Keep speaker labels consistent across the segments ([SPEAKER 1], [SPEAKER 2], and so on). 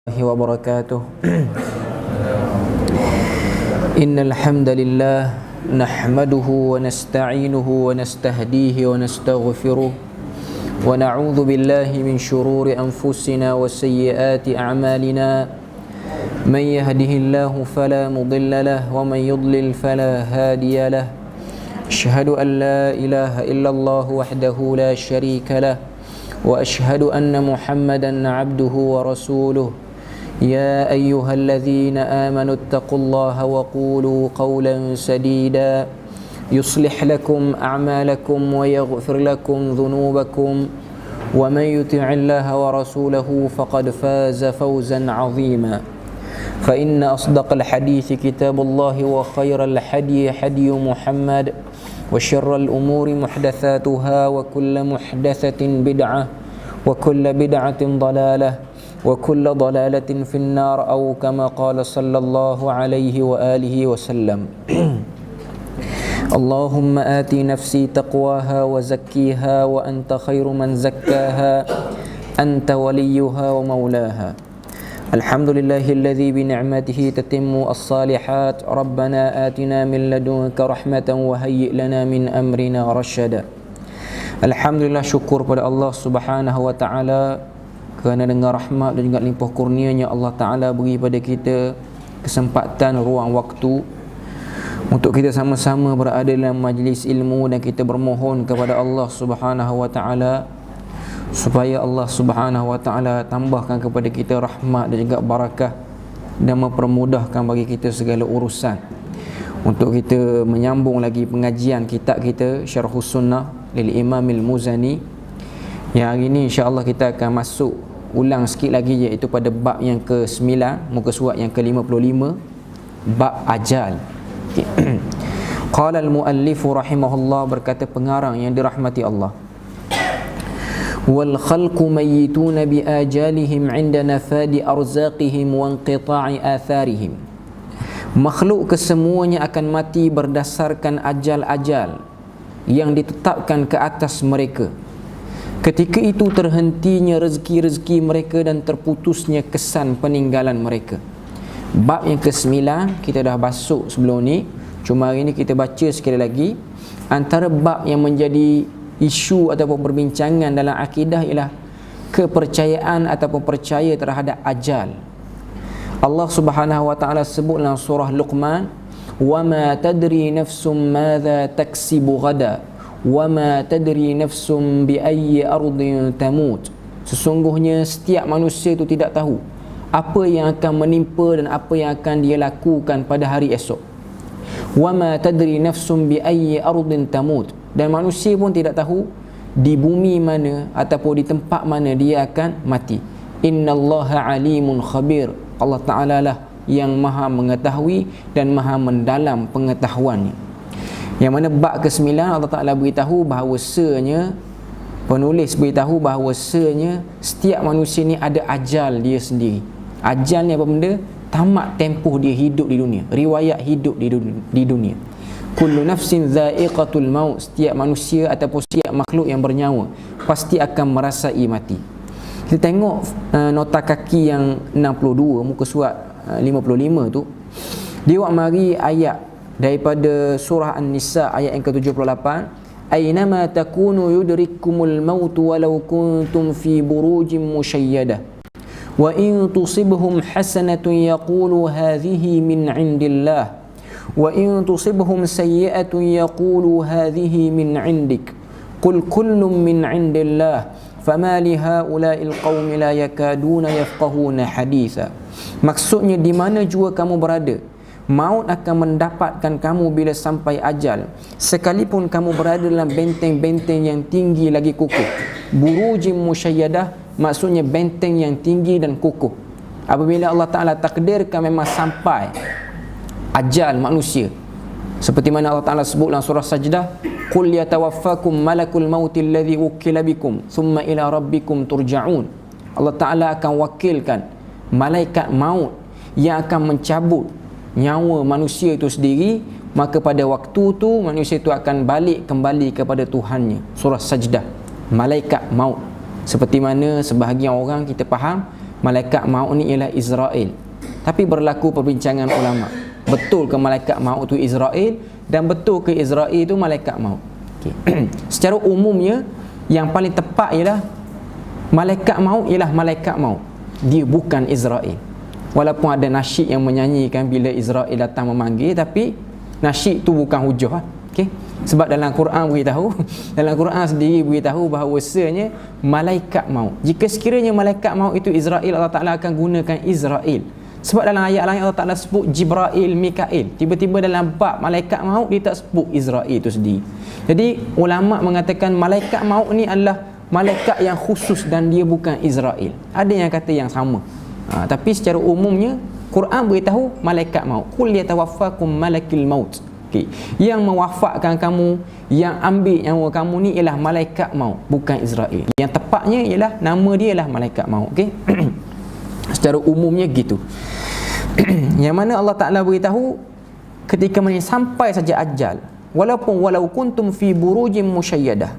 [SPEAKER 1] وبركاته إن الحمد لله نحمده ونستعينه ونستهديه ونستغفره ونعوذ بالله من شرور أنفسنا وسيئات أعمالنا من يهده الله فلا مضل له ومن يضلل فلا هادي له أشهد أن لا إله إلا الله وحده لا شريك له وأشهد أن محمدا عبده ورسوله يا أيها الذين آمنوا اتقوا الله وقولوا قولا سديدا يصلح لكم أعمالكم ويغفر لكم ذنوبكم ومن يطع الله ورسوله فقد فاز فوزا عظيما فإن أصدق الحديث كتاب الله وخير الحدي حدي محمد وشر الأمور محدثاتها وكل محدثة بدعة وكل بدعة ضلالة وكل ضلالة في النار أو كما قال صلى الله عليه وآله وسلم اللهم آت نفسي تقواها وزكيها وأنت خير من زكاها أنت وليها ومولاها الحمد لله الذي بنعمته تتم الصالحات ربنا آتنا من لدنك رحمة وهيئ لنا من أمرنا رشدا Alhamdulillah, syukur pada Allah Subhanahu wa taala kerana dengan rahmat dan juga limpah kurnianya Allah Taala beri pada kita kesempatan ruang waktu untuk kita sama-sama berada dalam majlis ilmu, dan kita bermohon kepada Allah Subhanahu wa taala supaya Allah Subhanahu wa taala tambahkan kepada kita rahmat dan juga barakah dan mempermudahkan bagi kita segala urusan. Untuk kita menyambung lagi pengajian kitab kita Syarhus Sunnah lil Imam Al-Muzani, yang hari ini insya-Allah kita akan masuk ulang sikit lagi, iaitu pada bab yang ke-9, muka surat yang ke-55, bab ajal. Qala al-muallif rahimahullah, berkata pengarang yang dirahmati Allah, wal khalqu mayyituna bi ajalihim 'inda nafadi arzaqihim wa inqita'i atharihim. Makhluk kesemuanya akan mati berdasarkan ajal-ajal yang ditetapkan ke atas mereka. Ketika itu terhentinya rezeki-rezeki mereka dan terputusnya kesan peninggalan mereka. Bab yang ke-9 kita dah basuh sebelum ni, cuma hari ni kita baca sekali lagi. Antara bab yang menjadi isu ataupun perbincangan dalam akidah ialah kepercayaan ataupun percaya terhadap ajal. Allah Subhanahu wa taala sebut dalam surah Luqman, وَمَا تَدْرِي نَفْسٌ مَاذَا تَكْسِبُ غَدًا وَمَا تَدْرِي نَفْسٌ بِأَيِّ أَرْضٍ تَمُوتُ. Sesungguhnya setiap manusia itu tidak tahu apa yang akan menimpa dan apa yang akan dia lakukan pada hari esok. وَمَا تَدْرِي نَفْسٌ بِأَيِّ أَرْضٍ تَمُوتُ. Dan manusia pun tidak tahu di bumi mana ataupun di tempat mana dia akan mati. Innallaha alimun khabir. Allah Ta'ala lah yang maha mengetahui dan maha mendalam pengetahuannya. Yang mana bab ke-9 Allah Ta'ala beritahu bahawasanya, penulis beritahu bahawasanya setiap manusia ni ada ajal dia sendiri. Ajal ni apa benda? Tamat tempoh dia hidup di dunia, riwayat hidup di dunia. Kullu nafsin dha'iqatul maut. Setiap manusia ataupun setiap makhluk yang bernyawa pasti akan merasai mati. Kita tengok nota kaki yang 62 muka surat 55 tu, dia buat mari ayat daripada surah An-Nisa ayat yang ke-78, aynama takunu yudrikkumul maut walau kuntum fi burujin musyayyadah wa in tusibhum hasanatun yaqulu hadhihi min indillah wa in tusibhum sayyi'atun yaqulu hadhihi min indik qul kullun min indillah fama li haula'il qaumi la yakaduna yafqahuna haditha. Maksudnya, di mana jua kamu berada, maut akan mendapatkan kamu bila sampai ajal, sekalipun kamu berada dalam benteng-benteng yang tinggi lagi kukuh. Burujim musyayyadah maksudnya benteng yang tinggi dan kukuh. Apabila Allah Ta'ala takdirkan memang sampai ajal manusia, seperti mana Allah Ta'ala sebut dalam surah Sajdah, qul yatawaffakum malakul mautil ladzi wukila bikum thumma ila rabbikum turja'un. Allah Ta'ala akan wakilkan malaikat maut yang akan mencabut nyawa manusia itu sendiri, maka pada waktu tu manusia itu akan balik kembali kepada Tuhannya. Surah Sajdah, malaikat maut. Seperti mana sebahagian orang kita faham malaikat maut ni ialah Israel. Tapi berlaku perbincangan ulama, betul ke malaikat maut tu Israel, dan betul ke Israel tu malaikat maut? Okay. Secara umumnya yang paling tepat ialah malaikat maut ialah malaikat maut, dia bukan Israel. Walaupun ada nasyid yang menyanyikan bila Israel datang memanggil, tapi nasyid tu bukan hujah. Okey. Sebab dalam Quran beritahu, dalam Quran sendiri beritahu bahawasanya malaikat maut, jika sekiranya malaikat maut itu Israel, Allah Taala akan gunakan Israel. Sebab dalam ayat lain Allah Taala sebut Jibril, Mikail. Tiba-tiba dalam bab malaikat maut dia tak sebut Israel itu sendiri. Jadi ulama mengatakan malaikat maut ni adalah malaikat yang khusus dan dia bukan Israel. Ada yang kata yang sama. Tapi secara umumnya Quran beritahu malaikat maut. Qul yatawaffakum malakul maut. Okay. Yang mewafatkan kamu, yang ambil nyawa kamu ni ialah malaikat maut, bukan Israel. Yang tepatnya ialah nama dia ialah malaikat maut. Okey. Secara umumnya gitu. Yang mana Allah Ta'ala beritahu ketika sampai saja ajal, walau kuntum fi burujin musyayyadah,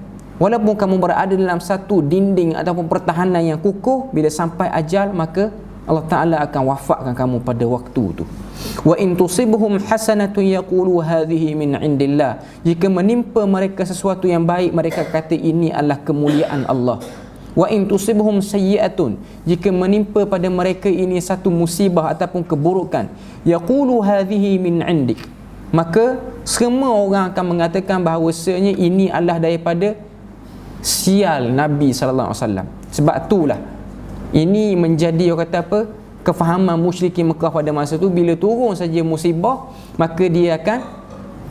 [SPEAKER 1] walaupun kamu berada dalam satu dinding ataupun pertahanan yang kukuh, bila sampai ajal maka Allah Ta'ala akan wafatkan kamu pada waktu tu. Wa in tusibhum hasanatun yaqulu hadhihi min indillah, jika menimpa mereka sesuatu yang baik, mereka kata ini adalah kemuliaan Allah. Wa in tusibhum sayyi'atun, jika menimpa pada mereka ini satu musibah ataupun keburukan, yaqulu hadhihi min indik, maka semua orang akan mengatakan bahawasanya ini adalah daripada sial Nabi sallallahu alaihi wasallam. Sebab itulah ini menjadi orang kata apa, kefahaman musyrikin Mekah pada masa tu, bila turun saja musibah maka dia akan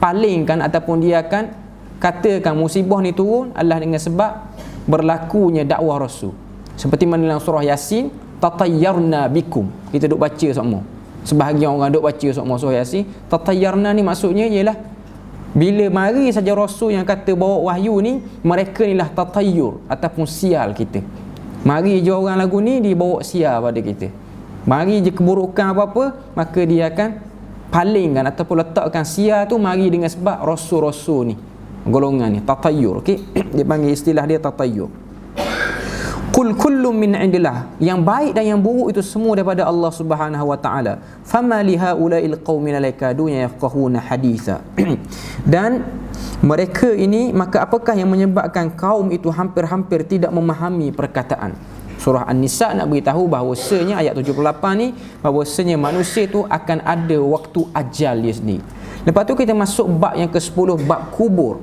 [SPEAKER 1] palingkan ataupun dia akan katakan musibah ni turun adalah dengan sebab berlakunya dakwah Rasul. Seperti mana dalam surah Yasin, tatayyarna bikum, kita duk baca semua, sebahagian orang duk baca semua surah Yasin. Tatayyarna ni maksudnya ialah bila mari saja Rasul yang kata bawa wahyu ni, mereka ni lah tatayyur ataupun sial kita. Mari je orang lagu ni dia bawa sial pada kita, mari je keburukan apa-apa, maka dia akan palingkan ataupun letakkan sial tu mari dengan sebab Rasul-Rasul ni, golongan ni tatayyur. Okey. Dia panggil istilah dia tatayyur. Qul kullun min indillah, yang baik dan yang buruk itu semua daripada Allah Subhanahu wa taala. Fama li haula'il qaumi la yakaduna yafqahuna haditha. Dan mereka ini, maka apakah yang menyebabkan kaum itu hampir-hampir tidak memahami perkataan. Surah An-Nisa nak beritahu bahawasanya ayat 78 ni, bahawasanya manusia tu akan ada waktu ajal dia sendiri. Lepas tu kita masuk bab yang ke-10, bab kubur.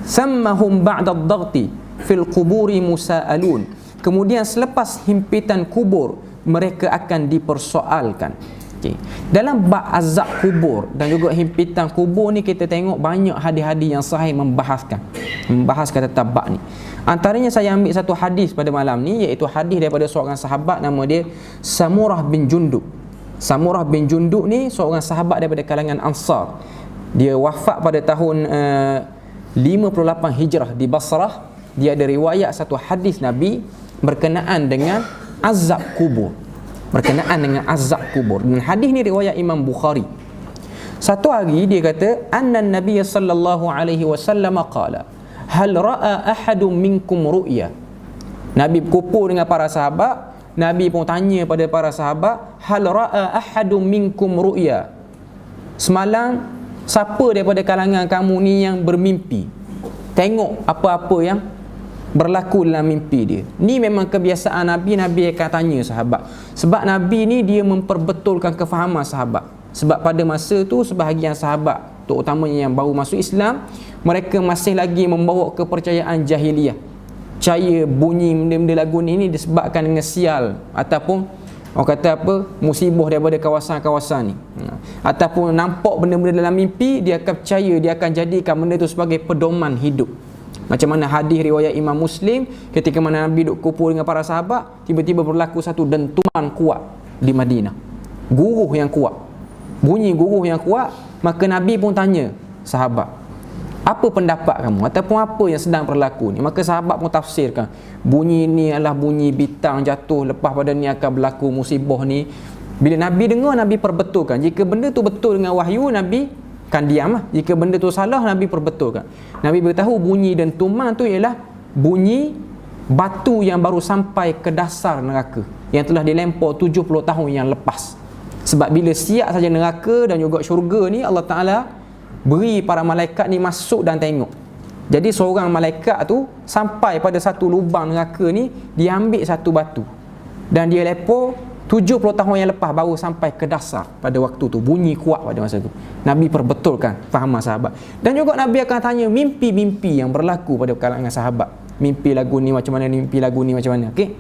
[SPEAKER 1] Sammahum ba'da ad-daghti fil quburi musa'alun. Kemudian selepas himpitan kubur mereka akan dipersoalkan. Okay. Dalam bab azab kubur dan juga himpitan kubur ni, kita tengok banyak hadis-hadis yang sahih membahaskan tentang bab ni. Antaranya saya ambil satu hadis pada malam ni, iaitu hadis daripada seorang sahabat, nama dia Samurah bin Jundub. Samurah bin Jundub ni seorang sahabat daripada kalangan Ansar. Dia wafat pada tahun 58 Hijrah di Basrah. Dia ada riwayat satu hadis Nabi berkenaan dengan azab kubur. Dan hadis ni riwayat Imam Bukhari. Satu hari dia kata, anna Nabi sallallahu alaihi wasallam qala, hal ra'a ahadun minkum ru'ya. Nabi berkumpul dengan para sahabat. Nabi pun tanya pada para sahabat, hal ra'a ahadun minkum ru'ya, semalam siapa daripada kalangan kamu ni yang bermimpi, tengok apa-apa yang berlaku dalam mimpi dia. Ni memang kebiasaan Nabi akan tanya sahabat. Sebab Nabi ni dia memperbetulkan kefahaman sahabat. Sebab pada masa tu sebahagian sahabat, terutamanya yang baru masuk Islam, mereka masih lagi membawa kepercayaan jahiliyah. Percaya bunyi benda-benda lagu ni disebabkan dengan sial ataupun orang kata apa, musibah daripada kawasan-kawasan ni. Ataupun nampak benda-benda dalam mimpi, dia akan percaya, dia akan jadikan benda tu sebagai pedoman hidup. Macam mana hadis riwayat Imam Muslim, ketika mana Nabi duduk kumpul dengan para sahabat, tiba-tiba berlaku satu dentuman kuat di Madinah. Guruh yang kuat, bunyi guruh yang kuat. Maka Nabi pun tanya sahabat, apa pendapat kamu ataupun apa yang sedang berlaku ni? Maka sahabat pun tafsirkan, bunyi ni adalah bunyi bintang jatuh, lepas pada ni akan berlaku musibah ni. Bila Nabi dengar, Nabi perbetulkan. Jika benda tu betul dengan wahyu, Nabi kan diam lah. Jika benda tu salah, Nabi perbetulkan. Nabi beritahu bunyi dentuman tu ialah bunyi batu yang baru sampai ke dasar neraka. yang telah dilempar 70 tahun yang lepas. Sebab bila siap saja neraka dan juga syurga ni, Allah Ta'ala beri para malaikat ni masuk dan tengok. Jadi seorang malaikat tu sampai pada satu lubang neraka ni, dia ambil satu batu dan dia lempar 70 tahun yang lepas baru sampai ke dasar pada waktu tu. Bunyi kuat pada masa tu. Nabi perbetulkan fahaman sahabat. Dan juga Nabi akan tanya mimpi-mimpi yang berlaku pada kalangan sahabat. Mimpi lagu ni macam mana, mimpi lagu ni macam mana. Okey.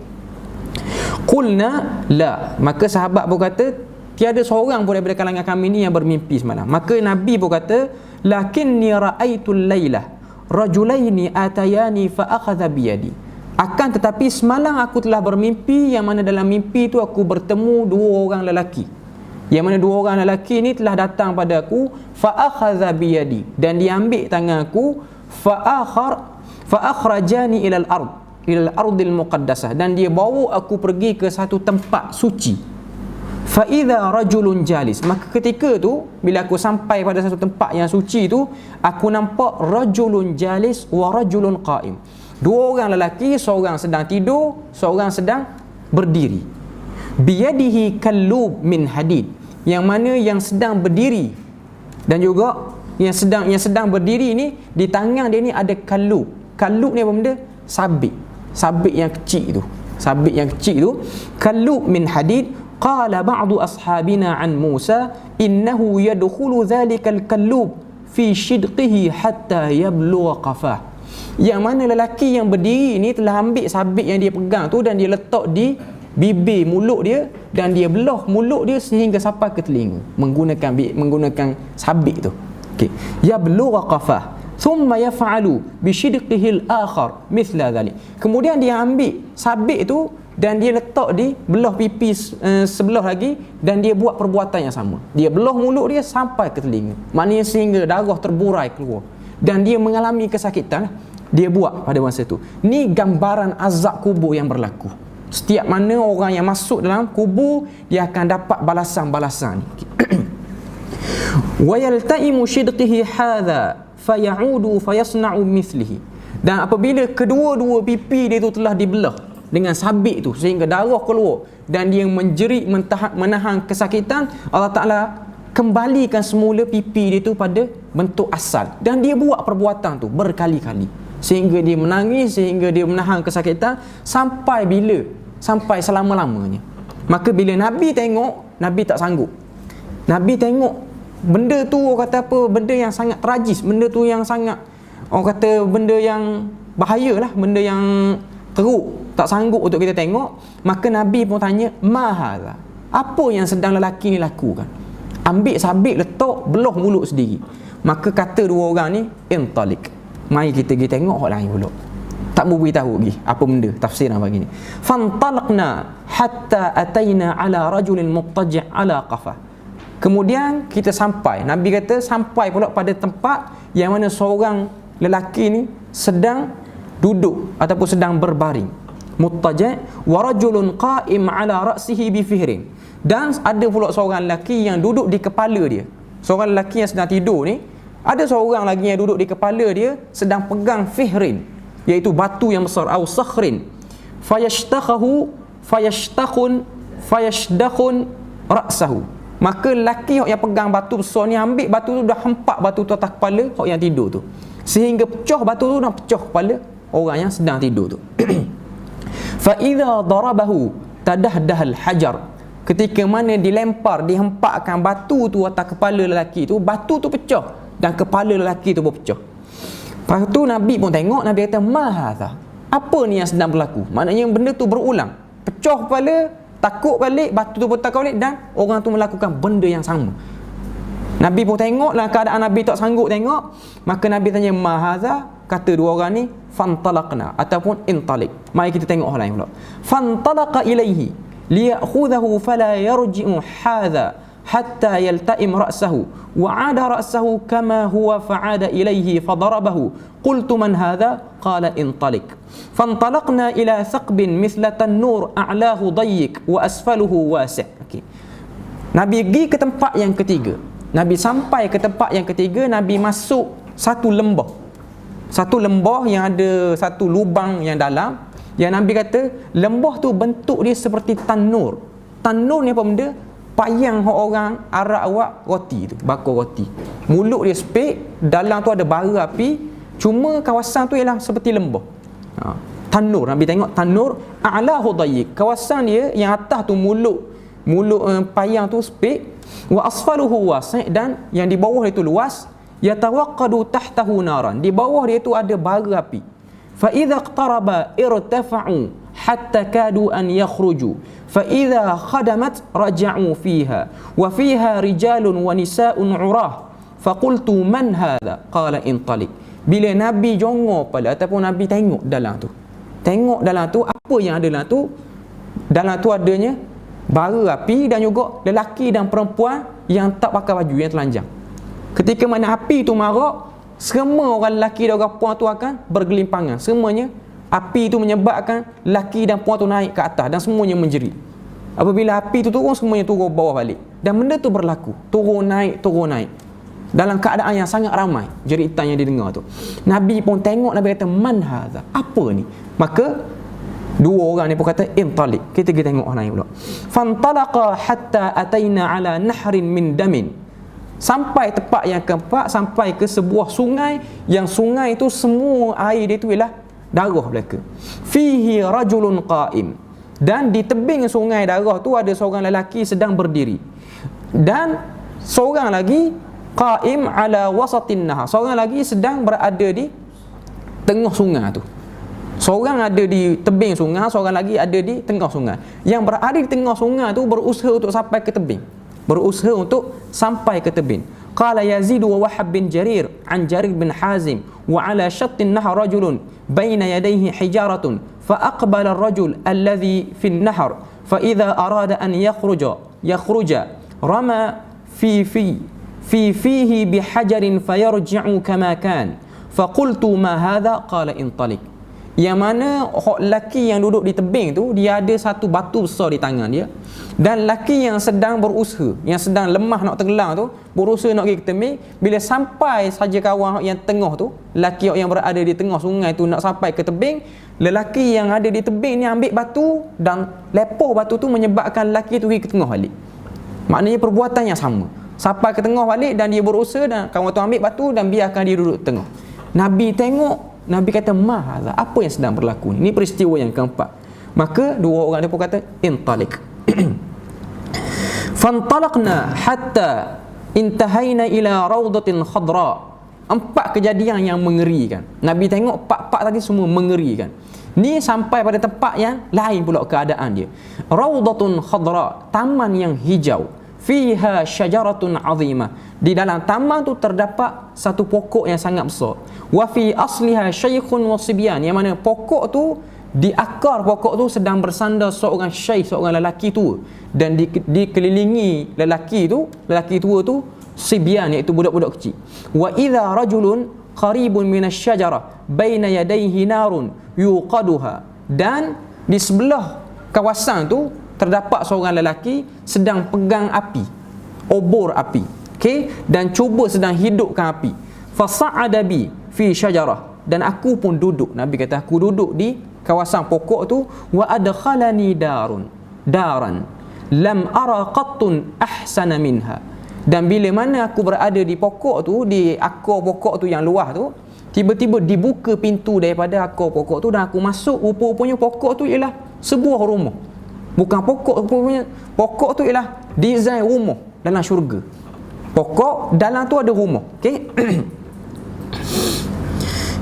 [SPEAKER 1] Qulna la. Maka sahabat pun kata, tiada seorang pun daripada kalangan kami ni yang bermimpi semalam. Maka Nabi pun kata, lakinni ra'aitul lailah rajulaini atayani fa akhadha biyadi. Akan tetapi semalam aku telah bermimpi, yang mana dalam mimpi tu aku bertemu dua orang lelaki, yang mana dua orang lelaki ni telah datang pada aku, fa akhadha biyadi, dan dia ambil tangan aku, fa akhrajani ila al-ardil muqaddasah, dan dia bawa aku pergi ke satu tempat suci. Fa idza rajulun jalis, maka ketika tu bila aku sampai pada satu tempat yang suci tu, aku nampak rajulun jalis wa rajulun qa'im. Dua orang lelaki, seorang sedang tidur, seorang sedang berdiri. Biyadihi kallub min hadid, yang mana yang sedang berdiri dan juga yang sedang berdiri ni, di tangan dia ni ada kallub. Kallub ni apa benda? Sabit. Sabit yang kecil tu. Sabit yang kecil tu. Kallub min hadid. Qala ba'du ashabina an Musa innahu yadkhulu dhalikal kallub fi shidqihi hatta yablugha qafah. Yang mana lelaki yang berdiri ni telah ambil sabit yang dia pegang tu dan dia letak di bibir mulut dia, dan dia belah mulut dia sehingga sampai ke telinga menggunakan sabit tu. Okey. Yablugha qafah thumma yaf'alu bi shidqihi al-akhar mithla dhalik. Kemudian dia ambil sabit tu dan dia letak di belah pipi sebelah lagi, dan dia buat perbuatan yang sama. Dia belah mulut dia sampai ke telinga. Maknanya sehingga darah terburai keluar dan dia mengalami kesakitan. Dia buat pada masa tu. Ni gambaran azab kubur yang berlaku. Setiap mana orang yang masuk dalam kubur, dia akan dapat balasan-balasan. Wa yaltaimu shidqihi hadha fayaudu fayasna'u mithlihi. Dan apabila kedua-dua pipi dia tu telah dibelah dengan sabit tu sehingga darah keluar dan dia menjerit, menahan kesakitan, Allah Ta'ala kembalikan semula pipi dia tu pada bentuk asal, dan dia buat perbuatan tu berkali-kali sehingga dia menangis, sehingga dia menahan kesakitan sampai bila? Sampai selama-lamanya. Maka bila Nabi tengok, Nabi tak sanggup. Nabi tengok benda tu, orang kata apa, benda yang sangat tragis, benda tu yang sangat, orang kata benda yang bahayalah, benda yang teruk, tak sanggup untuk kita tengok. Maka Nabi pun tanya, mahadha, apa yang sedang lelaki ni lakukan? Ambil sabit, letak, belah mulut sendiri. Maka kata dua orang ni, intalik, mari kita pergi tengok orang lain pula. Tak mau beritahu lagi apa benda, tafsiran begini. Fantalaqna hatta ataina ala rajulin muttaji' ala qafah. Kemudian kita sampai, Nabi kata sampai pula pada tempat yang mana seorang lelaki ni sedang duduk ataupun sedang berbaring. Muttaji' wa rajulun qa'im ala ra'sihi bi fihrin. Dan ada pula seorang lelaki yang duduk di kepala dia. Seorang lelaki yang sedang tidur ni, ada seorang lagi yang duduk di kepala dia sedang pegang fihrin, iaitu batu yang besar, au sakhrin, fayashdakhun ra'sahu. Maka lelaki yang pegang batu besar ni ambil batu tu, dah hempak batu tu atas kepala hok yang tidur tu, sehingga pecah batu tu, dah pecah kepala orang yang sedang tidur tu. Fa idza darabahu tadahdahal hajar. Ketika mana dilempar, dihempakkan batu tu atas kepala lelaki tu, batu tu pecah dan kepala lelaki tu berpecah. Lepas tu Nabi pun tengok, Nabi kata, mahadha, apa ni yang sedang berlaku? Maknanya benda tu berulang, pecah kepala, takut balik, batu tu pun takut balik, dan orang tu melakukan benda yang sama. Nabi pun tengok, dalam keadaan Nabi tak sanggup tengok, maka Nabi tanya, mahadha, kata dua orang ni, fantalaqna ataupun intalik, mari kita tengok orang lain pula. Fantalaqa ilaihi liya'khudhahu fala yarji'u hadha hatta yalta'im ra'sahu wa 'ada ra'sahu kama huwa fa'ada ilayhi fadarabahu. Qultu man hadha? Qala intalik. Fantalaqna ila thaqbin mithla tan-nur a'lahu dayyiq wa asfaluhu wasi'. Okey. Nabi pergi ke tempat yang ketiga. Nabi sampai ke tempat yang ketiga, Nabi masuk satu lembah. Satu lembah yang ada satu lubang yang dalam,
[SPEAKER 2] Yang Nabi kata lembah tu bentuk dia seperti tanur. Tanur ni apa benda? Payang orang Arab awak roti tu, bakar roti. Mulut dia spek, dalam tu ada bara api, cuma kawasan tu ialah seperti lembah. Tanur, Nabi tengok tanur a'lahu dayyiq. Kawasan dia yang atas tu mulut payang tu spek, wa asfaluhu wasi', dan yang di bawah dia tu luas, yatawaqqadu tahtahu naran. Di bawah dia tu ada bara api. Fa idza iqtaraba irtafa'u hatta kadu an yakhruju. Fa idza khadamat raja'u fiha wa fiha rijalun wa nisa'un 'urah. Fa qultu man hadha? Qala intaliq. Bila Nabi jongor pada ataupun Nabi tengok dalam tu. Tengok dalam tu apa yang ada dalam tu? Dalam tu adanya bara api dan juga lelaki dan perempuan yang tak pakai baju, yang telanjang. Ketika mana api tu marak, semua orang lelaki dan orang perempuan tu akan bergelimpangan. Semuanya api tu menyebabkan lelaki dan perempuan tu naik ke atas dan semuanya menjerit. Apabila api tu turun, semuanya turun bawah balik. Dan benda tu berlaku, turun naik dalam keadaan yang sangat ramai jeritan yang didengar tu. Nabi pun tengok, Nabi kata man hadza? Apa ni? Maka dua orang ni pun kata intaliq. Kita pergi tengok orang lain pula. Fantalaqa hatta ataina ala nahrin min damin. Sampai tempat yang keempat, sampai ke sebuah sungai, yang sungai itu semua air dia tu ialah darah belaka. Fihi rajulun qa'im. Dan di tebing sungai darah tu ada seorang lelaki sedang berdiri. Dan seorang lagi qa'im ala wasatin nahar. Seorang lagi sedang berada di tengah sungai tu. Seorang ada di tebing sungai, seorang lagi ada di tengah sungai. Yang berada di tengah sungai tu berusaha untuk sampai ke tebing. Berusaha untuk sampai ke tebing. Qala Yazid wa Wahab bin Jarir an Jarir bin Hazim wa ala shattin nahar rajulun baina yadayhi hijaratun fa aqbala ar-rajul alladhi fi an-nahr fa idha arada an yakhruja rama fi fihi bihajarin fayarji'u kama kan fa qultu ma hadha? Qala intaliq. Yang mana lelaki yang duduk di tebing tu, dia ada satu batu besar di tangan dia, dan lelaki yang sedang berusaha, yang sedang lemah nak tenggelam tu, berusaha nak pergi ke tebing. Bila sampai saja kawan yang tengah tu, lelaki yang berada di tengah sungai tu nak sampai ke tebing, lelaki yang ada di tebing ni ambil batu dan lepoh batu tu, menyebabkan lelaki tu pergi ke tengah balik. Maknanya perbuatan yang sama, sampai ke tengah balik, dan dia berusaha, dan kawan tu ambil batu dan biarkan dia duduk tengah. Nabi tengok, Nabi kata mahadha, apa yang sedang berlaku ni? Ini peristiwa yang keempat. Maka dua orang dia pun kata intaliq. Fantalaqna hatta intahaina ila rawdatin khadra. Empat kejadian yang mengerikan. Nabi tengok empat tadi semua mengerikan. Ni sampai pada tempat yang lain pula keadaan dia. Rawdatun khadra, taman yang hijau. Fiha syajaratun azimah. Di dalam taman tu terdapat satu pokok yang sangat besar. Wa fi asliha syaikhun wa sibyan, yang mana pokok tu, di akar pokok tu sedang bersandar seorang syekh, seorang lelaki tua, dan dikelilingi lelaki tua tu sibyan, iaitu budak-budak kecil. Wa idza rajulun qaribun minasy-syajarah baina yadayhi narun yuqaduha, dan di sebelah kawasan tu terdapat seorang lelaki sedang pegang api, obor api, okey, dan cuba sedang hidupkan api. Fasa'ada bi fi syajarah, dan aku pun duduk, Nabi kata aku duduk di kawasan pokok tu. Wa adkhalani daran lam ara qattun ahsana minha, dan bila mana aku berada di pokok tu, di akar pokok tu yang luas tu, tiba-tiba dibuka pintu daripada akar pokok tu, dan aku masuk. Rupa-rupanya pokok tu ialah sebuah rumah. Bukan pokok tu ialah desain rumah dalam syurga. Pokok dalam tu ada rumah, okey.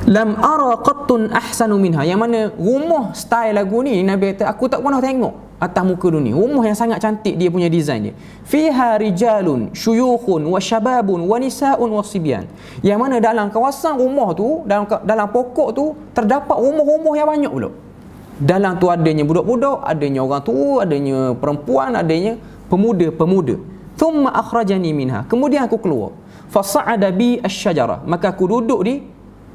[SPEAKER 2] Lam ara qattun ahsanu minha, yang mana rumah style lagu ni, Nabi kata aku tak pernah tengok atas muka dunia. Rumah yang sangat cantik dia punya desain dia. Fiha rijalun syuyukhun wa syababun wa nisaun wa sibyan, yang mana dalam kawasan rumah tu, dalam pokok tu terdapat rumah-rumah yang banyak pula. Dalam tu adanya budak-budak, adanya orang tua, adanya perempuan, adanya pemuda-pemuda. Thumma akhrajani minha, kemudian aku keluar. Fasa'ada bi asy-syajarah, maka aku duduk di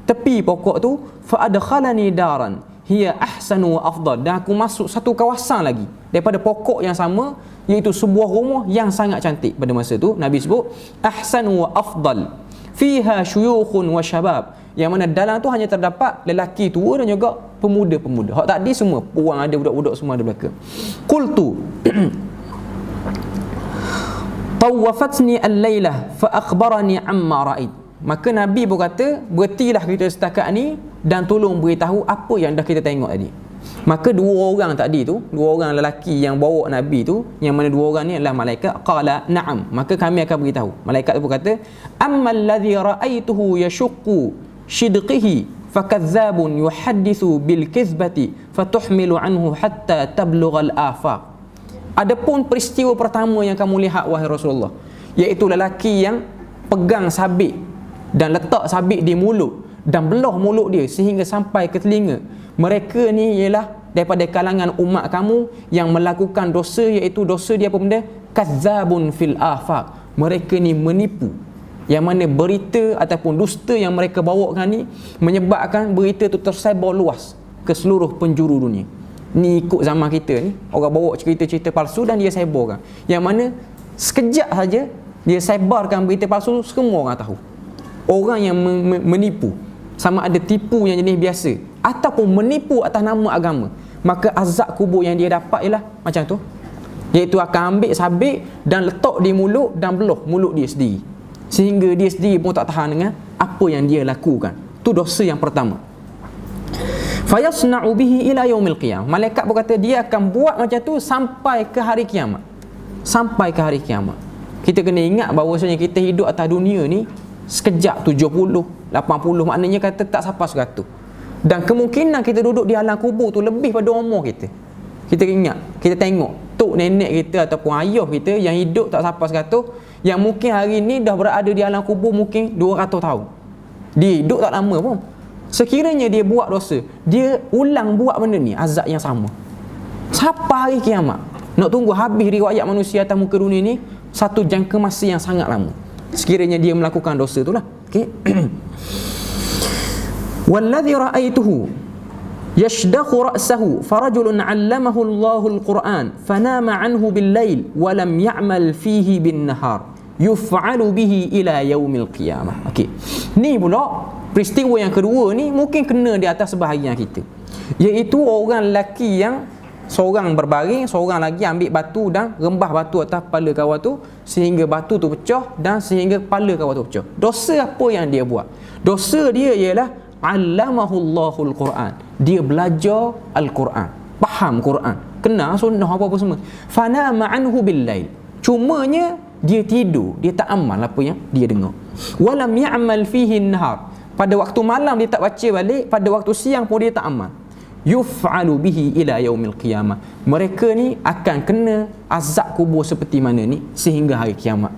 [SPEAKER 2] tepi pokok tu. Fa adkhalani daran hiya ahsanu wa afdal, dan aku masuk satu kawasan lagi daripada pokok yang sama, iaitu sebuah rumah yang sangat cantik. Pada masa tu Nabi sebut ahsanu wa afdal, fiha syuyukhun wa syabab, yang mana dalam tu hanya terdapat lelaki tua dan juga pemuda-pemuda. Hak tadi semua puang ada, budak-budak semua ada belaka. Qultu tawafatni al-lailah fa akhbarani amma ra'ait. Maka Nabi pun kata, berhentilah kita setakat ni dan tolong beritahu apa yang dah kita tengok tadi. Maka dua orang tadi tu, dua orang lelaki yang bawa Nabi tu, yang mana dua orang ni adalah malaikat, qala na'am, maka kami akan beritahu. Malaikat tu pun kata, ammal ladzi ra'aituhu yashuqqu shidqihi fakadzabun yuhaddithu bil kizbati fatuhmilu anhu hatta tablugha al afaq. Adapun peristiwa pertama yang kamu lihat wahai Rasulullah, iaitu lelaki yang pegang sabit dan letak sabit di mulut dan belah mulut dia sehingga sampai ke telinga. Mereka ni ialah daripada kalangan umat kamu yang melakukan dosa, iaitu dosa dia apa benda? Kadzabun fil afaq. Mereka ni menipu, yang mana berita ataupun dusta yang mereka bawakan ni menyebabkan berita tu tersebar luas ke seluruh penjuru dunia. Ni ikut zaman kita ni, orang bawa cerita-cerita palsu dan dia sebarkan, yang mana sekejap saja dia sebarkan berita palsu, semua orang tahu. Orang yang menipu, sama ada tipu yang jenis biasa ataupun menipu atas nama agama, maka azab kubur yang dia dapat ialah macam tu, iaitu akan ambil sabit dan letak di mulut dan belah mulut dia sendiri, sehingga dia sendiri pun tak tahan dengan apa yang dia lakukan. Tu dosa yang pertama. Fayasna'u bihi ila yaumil qiyamah. Malaikat berkata dia akan buat macam tu sampai ke hari kiamat. Sampai ke hari kiamat. Kita kena ingat bahawasanya kita hidup atas dunia ni sekejap, 70, 80, maknanya kata tak sampai 100. Dan kemungkinan kita duduk di alam kubur tu lebih pada umur kita. Kita ingat, kita tengok tok nenek kita ataupun ayah kita yang hidup tak sampai 100, yang mungkin hari ni dah berada di alam kubur mungkin 200 tahun. Dia hidup tak lama pun. Sekiranya dia buat dosa, dia ulang buat benda ni, azab yang sama sampai hari kiamat. Nak tunggu habis riwayat manusia atas muka dunia ni satu jangka masa yang sangat lama, sekiranya dia melakukan dosa itulah. Okey. Walladhi ra'aituhu yashdakhu ra'sahu farajulun 'allamahu Allahul Qur'an fanama 'anhu bil-lail wa lam ya'mal fihi bin-nahar yuf'alu bihi ila yaumil qiyamah. Okey. Ni pula peristiwa yang kedua ni mungkin kena di atas sebahagian kita, iaitu orang lelaki yang seorang berbaring, seorang lagi ambil batu dan rembah batu atas kepala kawan tu sehingga batu tu pecah dan sehingga kepala kawan tu pecah. Dosa apa yang dia buat? Dosa dia ialah 'allamahullahul Quran. Dia belajar Al-Quran, faham Quran, kenal sunnah apa-apa semua. Fanama anhu bil-lail. Cumanya dia tidur, dia tak amal apa yang dia dengar. Walam ya'mal fihi an-nahar. Pada waktu malam dia tak baca balik, pada waktu siang pun dia tak amal. Yuf'alu bihi ila yaumil qiyamah. Mereka ni akan kena azab kubur seperti mana ni sehingga hari kiamat.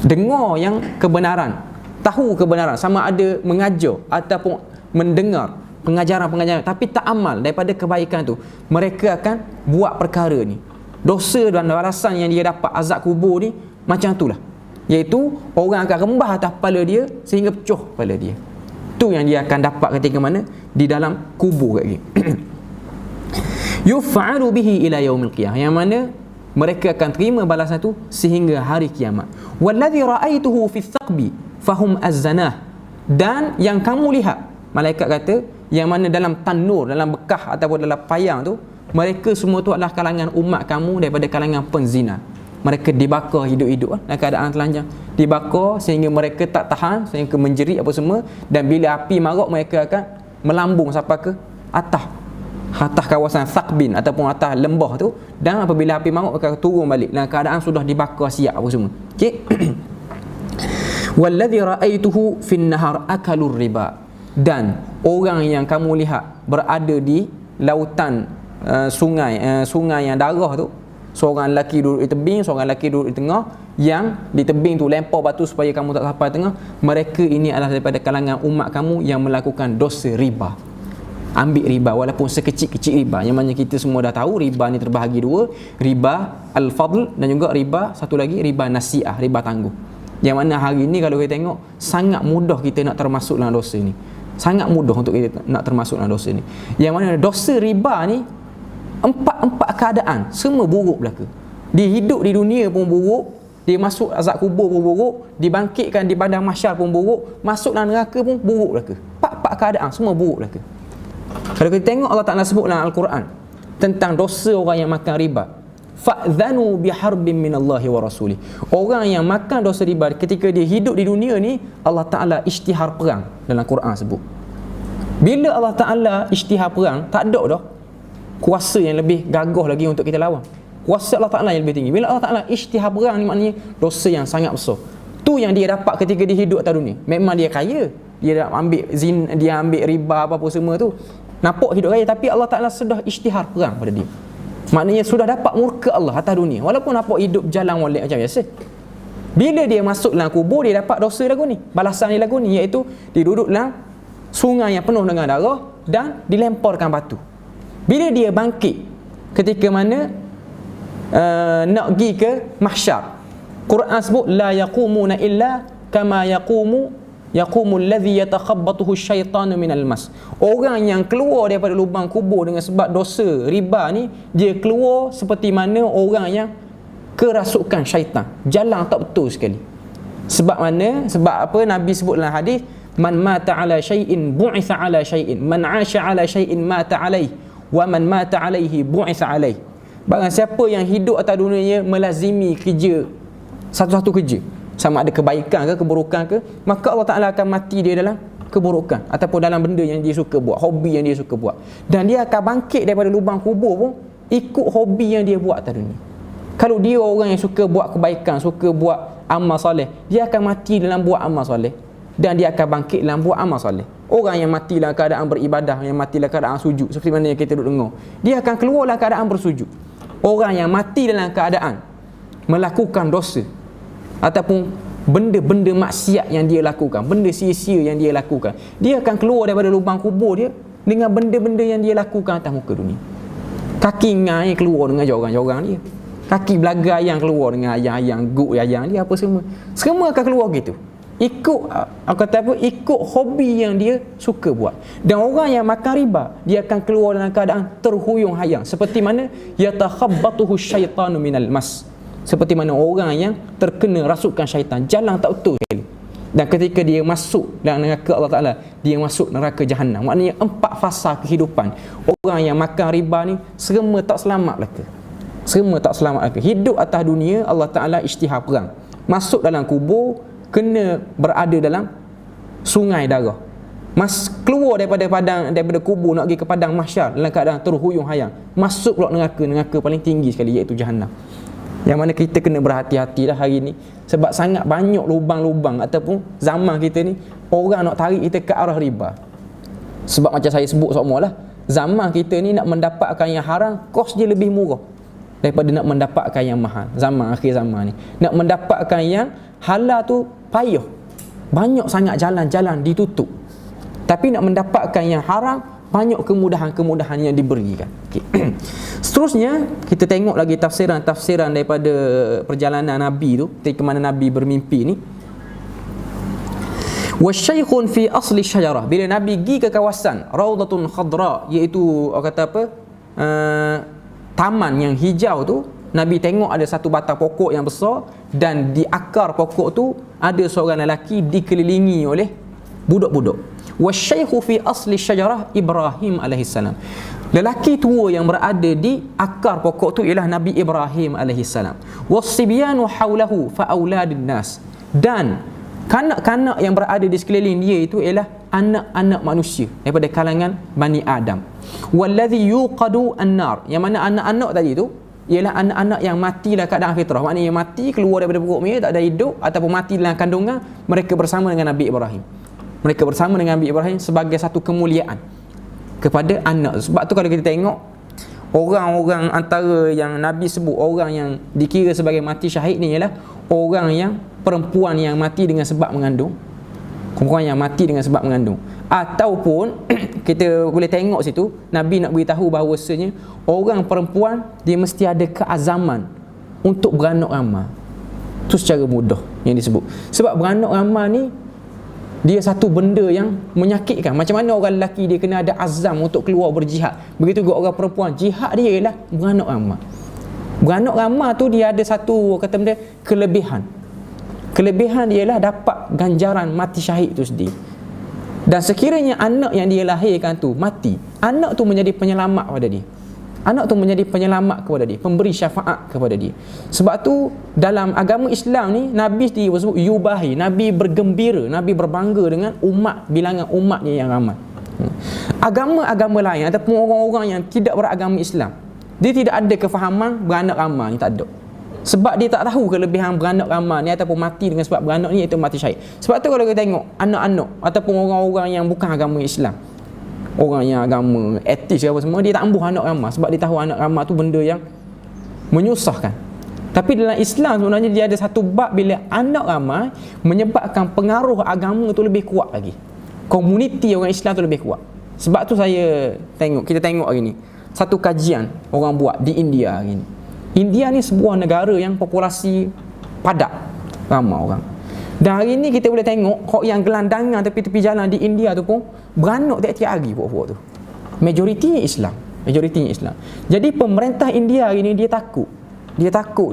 [SPEAKER 2] Dengar yang kebenaran, tahu kebenaran, sama ada mengajar ataupun mendengar pengajaran-pengajaran, tapi tak amal daripada kebaikan tu, mereka akan buat perkara ni. Dosa dan balasan yang dia dapat azab kubur ni macam itulah, iaitu orang akan rembah atas kepala dia sehingga pecah kepala dia. Tu yang dia akan dapat ketika mana? Di dalam kubur lagi. Yuf'alu bihi ila yaumil qiyamah, yang mana mereka akan terima balasan tu sehingga hari kiamat. Walladhi ra'aituhu fi thaqbi fahum az-zanah. Dan yang kamu lihat, malaikat kata, yang mana dalam tanur, dalam bekah ataupun dalam payang tu, mereka semua tu adalah kalangan umat kamu daripada kalangan penzina. Mereka dibakar hidup-hidup dalam keadaan telanjang, dibakar sehingga mereka tak tahan, sehingga menjerit apa semua, dan bila api marak mereka akan melambung sampai ke atas kawasan Thaqbin ataupun atas lembah tu, dan apabila api marak mereka turun balik dalam keadaan sudah dibakar siap apa semua. Okey. Walladhi ra'aituhu fin nahar akalur riba. Dan orang yang kamu lihat berada di lautan sungai yang darah tu, seorang lelaki duduk di tebing, seorang lelaki duduk di tengah, yang di tebing tu lempar batu supaya kamu tak sampai tengah. Mereka ini adalah daripada kalangan umat kamu yang melakukan dosa riba. Ambil riba walaupun sekecil-kecil riba, yang mana kita semua dah tahu riba ni terbahagi dua, riba al-fadl dan juga riba satu lagi, riba nasi'ah, riba tangguh. Yang mana hari ni kalau kita tengok, sangat mudah kita nak termasuk dalam dosa ni. Sangat mudah untuk kita nak termasuk dalam dosa ni. Yang mana dosa riba ni empat keadaan semua buruk belaka. Dia hidup di dunia pun buruk, dia masuk azab kubur pun buruk, dibangkitkan di padang mahsyar pun buruk, masuk dalam neraka pun buruk lah ke. Pak keadaan semua buruk lah ke. Kalau kita tengok Allah Ta'ala sebut dalam Al-Quran tentang dosa orang yang makan riba, fa'dhanu biharbin minallahi wa rasulih. Orang yang makan dosa riba ketika dia hidup di dunia ni, Allah Ta'ala isytihar perang dalam Quran sebut. Bila Allah Ta'ala isytihar perang, tak ada dah kuasa yang lebih gagah lagi untuk kita lawan. Kuasa Allah Ta'ala yang lebih tinggi. Bila Allah Ta'ala isytihar perang ni, maknanya dosa yang sangat besar. Tu yang dia dapat ketika dia hidup atas dunia. Memang dia kaya, dia ambil dia ambil riba apa-apa semua tu, nampak hidup kaya, tapi Allah Ta'ala sudah isytihar perang pada dia. Maknanya sudah dapat murka Allah atas dunia, walaupun nampak hidup jalan molek macam biasa. Bila dia masuk dalam kubur, dia dapat dosa lagu ni, balasan dia lagu ni, iaitu dia duduk dalam sungai yang penuh dengan darah dan dilemparkan batu. Bila dia bangkit ketika mana nak pergi ke mahsyar, Quran sebut la yaqumuna illa kama yaqumul ladzi yatakhabbathu syaitanu minal mas. Orang yang keluar daripada lubang kubur dengan sebab dosa riba ni, dia keluar seperti mana orang yang kerasukan syaitan, jalan tak betul sekali. Sebab mana? Sebab apa? Nabi sebut dalam hadis, man mata ala syai'in bu'itha ala syai'in, man 'asha ala syai'in mata alaihi, wa man mata alaihi bu'itha alaihi. Barang siapa yang hidup atas dunia melazimi kerja, satu-satu kerja, sama ada kebaikan ke keburukan ke, maka Allah Ta'ala akan mati dia dalam keburukan ataupun dalam benda yang dia suka buat, hobi yang dia suka buat, dan dia akan bangkit daripada lubang kubur pun ikut hobi yang dia buat atas dunia. Kalau dia orang yang suka buat kebaikan, suka buat amal soleh, dia akan mati dalam buat amal soleh, dan dia akan bangkit dalam buat amal soleh. Orang yang mati dalam keadaan beribadah, yang mati dalam keadaan sujud, seperti mana yang kita duduk dengar, dia akan keluar dalam keadaan bersujud. Orang yang mati dalam keadaan melakukan dosa ataupun benda-benda maksiat yang dia lakukan, benda sia-sia yang dia lakukan, dia akan keluar daripada lubang kubur dia dengan benda-benda yang dia lakukan atas muka dunia. Kaki ngai keluar dengan jorang-jorang dia, kaki belaga ayam keluar dengan ayam-ayam, guk ayam dia, apa semua akan keluar gitu, ikut ikut hobi yang dia suka buat. Dan orang yang makan riba, dia akan keluar dalam keadaan terhuyung hayang, seperti mana yatakhabbatuhu syaitanu minal mas, seperti mana orang yang terkena rasukan syaitan, jalan tak betul sekali. Dan ketika dia masuk dalam neraka Allah Ta'ala, dia masuk neraka Jahannam. Maknanya 4 fasa kehidupan orang yang makan riba ni semua tak selamat laka. Semua tak selamat laka. Hidup atas dunia, Allah Ta'ala isytihar perang, masuk dalam kubur, kena berada dalam sungai darah, keluar daripada kubur nak pergi ke padang mahsyar dalam keadaan terhuyung hayang, masuk pula neraka paling tinggi sekali, iaitu Jahannam. Yang mana kita kena berhati-hati dah hari ni, sebab sangat banyak lubang-lubang ataupun zaman kita ni orang nak tarik kita ke arah riba. Sebab macam saya sebut semualah, zaman kita ni nak mendapatkan yang haram, kos dia lebih murah daripada nak mendapatkan yang mahal. Zaman akhir zaman ni nak mendapatkan yang halal tu payah, banyak sangat jalan-jalan ditutup. Tapi nak mendapatkan yang haram, banyak kemudahan-kemudahan yang diberikan. Okay. Seterusnya kita tengok lagi tafsiran daripada perjalanan Nabi tu, ketika mana Nabi bermimpi ni. Wasyaikhun fi asli syajarah, bila Nabi pergi ke kawasan Raudatun Khadra, iaitu kata apa, taman yang hijau tu, Nabi tengok ada satu batang pokok yang besar, dan di akar pokok tu ada seorang lelaki dikelilingi oleh budak-budak. Wasyaikhu fi asli syajarah Ibrahim alaihissalam. Lelaki tua yang berada di akar pokok tu ialah Nabi Ibrahim alaihissalam. Wasibyanu haulahu fa auladun nas. Dan kanak-kanak yang berada di sekeliling dia itu ialah anak-anak manusia daripada kalangan Bani Adam. Wallazi yuqadu an-nar, yang mana anak-anak tadi tu ialah anak-anak yang mati dalam keadaan fitrah, maknanya yang mati keluar daripada perut mereka, tak ada hidup, ataupun mati dalam kandungan, mereka bersama dengan Nabi Ibrahim. Mereka bersama dengan Nabi Ibrahim sebagai satu kemuliaan kepada anak. Sebab tu kalau kita tengok orang-orang antara yang Nabi sebut, orang yang dikira sebagai mati syahid ni ialah orang yang perempuan yang mati dengan sebab mengandung, perempuan yang mati dengan sebab mengandung. Ataupun kita boleh tengok situ Nabi nak beritahu bahawasanya orang perempuan dia mesti ada keazaman untuk beranak ramah. Itu secara mudah yang disebut. Sebab beranak ramah ni dia satu benda yang menyakitkan. Macam mana orang lelaki dia kena ada azam untuk keluar berjihad, begitu juga orang perempuan jihad dia ialah beranak ramah. Beranak ramah tu dia ada satu kata benda kelebihan. Kelebihan dia ialah dapat ganjaran mati syahid tu sendiri. Dan sekiranya anak yang dia lahirkan tu mati, anak tu menjadi penyelamat kepada dia. Anak tu menjadi penyelamat kepada dia, pemberi syafaat kepada dia. Sebab tu dalam agama Islam ni, Nabi sendiri bersebut yubahi, Nabi bergembira, Nabi berbangga dengan umat, bilangan umatnya yang ramai. Agama-agama lain ataupun orang-orang yang tidak beragama Islam, dia tidak ada kefahaman beranak ramah ni, tak ada. Sebab dia tak tahu kelebihan beranak ramah ni ataupun mati dengan sebab beranak ni, iaitu mati syahid. Sebab tu kalau kita tengok anak-anak ataupun orang-orang yang bukan agama Islam, orang yang agama etis apa semua, dia tak ambuh anak ramah sebab dia tahu anak ramah tu benda yang menyusahkan. Tapi dalam Islam sebenarnya dia ada satu bab bila anak ramah menyebabkan pengaruh agama tu lebih kuat lagi. Komuniti orang Islam tu lebih kuat. Sebab tu kita tengok hari ni satu kajian orang buat di India hari ni. India ni sebuah negara yang populasi padat, ramai orang. Dan hari ni kita boleh tengok kok yang gelandangan tepi-tepi jalan di India tu pun beranak tiap-tiap hari puak-puak tu. Majoritinya Islam. Jadi pemerintah India hari ni dia takut.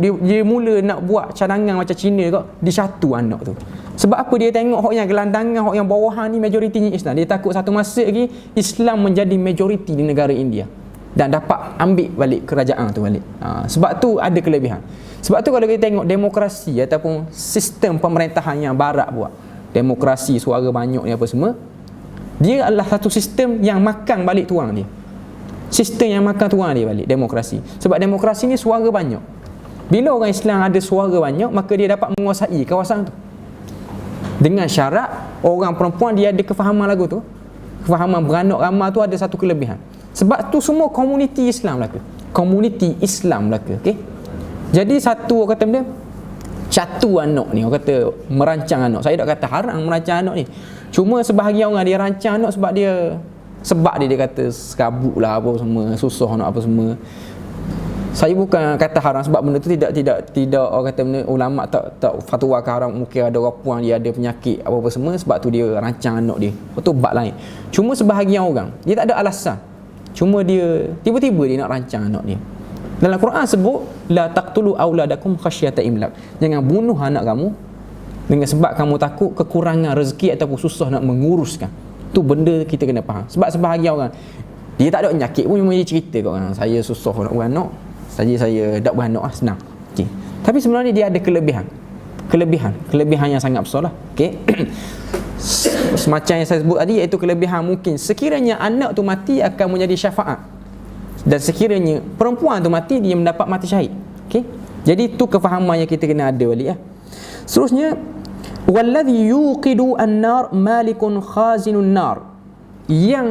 [SPEAKER 2] Dia mula nak buat cadangan macam China kok, disatu anak tu. Sebab apa? Dia tengok hok yang gelandangan, hok yang bawahan ni majoritinya Islam. Dia takut satu masa lagi Islam menjadi majoriti di negara India dan dapat ambil balik kerajaan tu balik. Sebab tu ada kelebihan. Sebab tu kalau kita tengok demokrasi ataupun sistem pemerintahan yang barat buat, demokrasi suara banyak ni apa semua, dia adalah satu sistem yang makan balik tuang dia. Sistem yang makan tuang dia balik, demokrasi. Sebab demokrasi ni suara banyak. Bila orang Islam ada suara banyak, maka dia dapat menguasai kawasan tu. Dengan syarat orang perempuan dia ada kefahaman lagu tu. Kefahaman beranak ramah tu ada satu kelebihan. Sebab tu semua komuniti Islam belaka. Okey. Jadi satu orang kata benda catu anak ni, orang kata merancang anak. Saya tak kata haram merancang anak ni. Cuma sebahagian orang dia rancang anak sebab dia kata serabut lah apa semua, susah nak apa semua. Saya bukan kata haram sebab benda tu tidak orang kata benda ulama tak fatwa haram. Mungkin ada orang puan dia ada penyakit apa semua, sebab tu dia rancang anak dia. Itu bab lain. Cuma sebahagian orang dia tak ada alasan. Cuma dia tiba-tiba dia nak rancang anak dia. Dalam Quran sebut la taqtulu auladakum khasyata imlak. Jangan bunuh anak kamu dengan sebab kamu takut kekurangan rezeki ataupun susah nak menguruskan. Tu benda kita kena faham. Sebab sebahagian orang dia tak ada penyakit pun, cuma dia cerita kat orang, saya susah nak beranak, saya tak beranak senang. Okey. Tapi sebenarnya dia ada kelebihan yang sangat besar lah. Okey. Semacam yang saya sebut tadi, iaitu kelebihan mungkin sekiranya anak tu mati akan menjadi syafaat, dan sekiranya perempuan tu mati dia mendapat mati syahid. Okey. Jadi tu kefahaman yang kita kena ada balik ya. Seterusnya wallazi yuqidu an-nar malikun khazinun nar, yang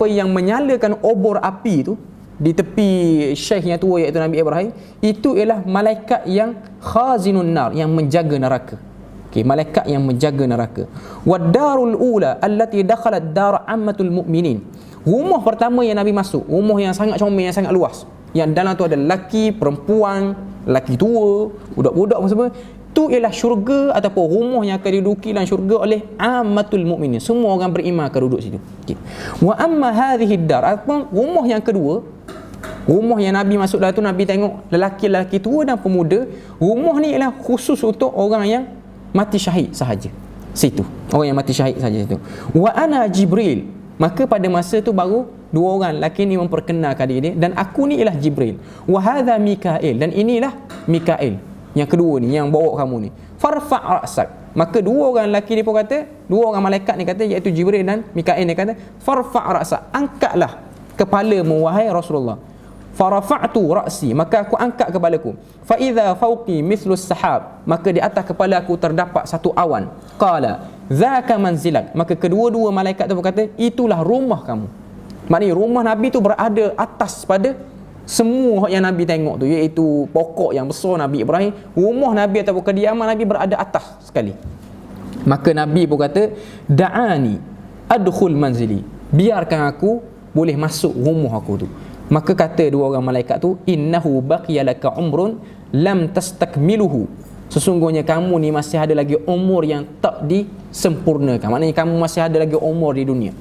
[SPEAKER 2] yang menyalakan obor api tu di tepi syekh yang tua iaitu Nabi Ibrahim, itu ialah malaikat yang khazinun nar, yang menjaga neraka. Okey, malaikat yang menjaga neraka. Wad-darul ula allati dakhalat dar ammatul mu'minin, rumah pertama yang Nabi masuk, rumah yang sangat comel, yang sangat luas, yang dalam tu ada lelaki, perempuan, lelaki tua, budak-budak semua. Itu ialah syurga ataupun rumah yang akan diduduki dalam syurga oleh ammatul mu'minin. Semua orang beriman akan duduk situ. Okay. Wa amma hadhihi dar, ataupun rumah yang kedua, rumah yang Nabi masuk dalam tu, Nabi tengok lelaki-lelaki tua dan pemuda. Rumah ni ialah khusus untuk orang yang mati syahid sahaja. Situ. Orang yang mati syahid sahaja situ. Wa ana Jibril. Maka pada masa tu baru dua orang lelaki ni memperkenalkan diri dia, dan aku ni ialah Jibril. Wa hadha Mikail, dan inilah Mikail. Yang kedua ni yang bawa kamu ni. Farfa' ra'sak. Maka dua orang lelaki ni pun kata, dua orang malaikat ni kata, iaitu Jibril dan Mikail ni kata, farfa' ra'sak, angkatlah kepalamu wahai Rasulullah. Farafa'tu ra'si, maka aku angkat kepalaku. Fa idza fawqi mithlus sahab, maka di atas kepala aku terdapat satu awan. Qala dzaka manzilak, maka kedua-dua malaikat tu berkata, itulah rumah kamu. Maknanya rumah Nabi tu berada atas pada semua yang Nabi tengok tu, iaitu pokok yang besar Nabi Ibrahim. Rumah Nabi ataupun kediaman Nabi berada atas sekali. Maka Nabi pun kata, da'ani adkhul manzili, biarkan aku boleh masuk rumah aku tu. Maka kata dua orang malaikat tu, innahu baqiyalaka umrun lam tastakmiluhu, sesungguhnya kamu ni masih ada lagi umur yang tak disempurnakan. Maknanya kamu masih ada lagi umur di dunia.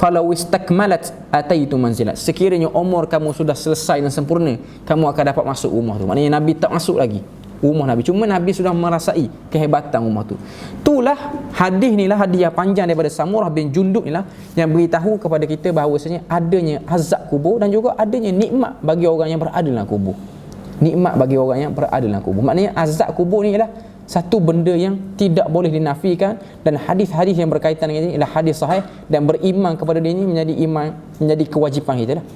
[SPEAKER 1] falau istakmalat ataitu manzilat. Sekiranya umur kamu sudah selesai dan sempurna, kamu akan dapat masuk rumah tu. Maknanya Nabi tak masuk lagi rumah Nabi, cuma Nabi sudah merasai kehebatan rumah tu. Itulah hadis ni lah, hadis yang panjang daripada Samurah bin Jundub ni lah, yang beritahu kepada kita bahawasanya adanya azab kubur dan juga adanya nikmat bagi orang yang berada dalam kubur. Nikmat bagi orang yang berada dalam kubur. Maknanya azab kubur ni ialah satu benda yang tidak boleh dinafikan, dan hadis-hadis yang berkaitan dengan ini ialah hadis sahih, dan beriman kepada dia ini menjadi kewajipan kita lah.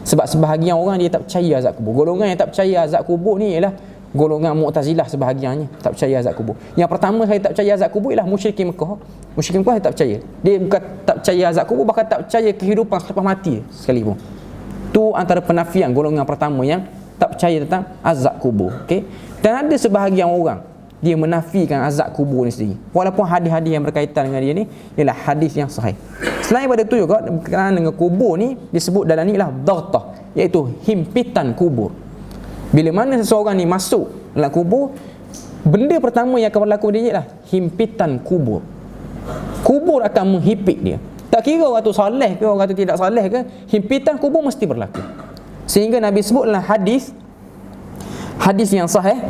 [SPEAKER 1] Sebab sebahagian orang dia tak percaya azab kubur. Golongan yang tak percaya azab kubur ni ialah golongan Mu'tazilah sebahagiannya, tak percaya azab kubur. Yang pertama saya tak percaya azab kubur ialah musyrikin Mekah. Musyrikin Mekah saya tak percaya. Dia bukan tak percaya azab kubur, bahkan tak percaya kehidupan selepas mati sekalipun. Tu antara penafian golongan pertama yang tak percaya tentang azab kubur. Okey. Dan ada sebahagian orang dia menafikan azab kubur ni sendiri, walaupun hadis-hadis yang berkaitan dengan dia ni ialah hadis yang sahih. Selain daripada tu juga berkenaan dengan kubur ni disebut dalam ni ialah daghtah, iaitu himpitan kubur. Bila mana seseorang ni masuk dalam kubur, benda pertama yang akan berlaku dia ialah himpitan kubur. Kubur akan menghimpit dia. Tak kira orang tu soleh ke orang tu tidak soleh ke, himpitan kubur mesti berlaku. Sehingga Nabi sebut dalam hadis yang sahih,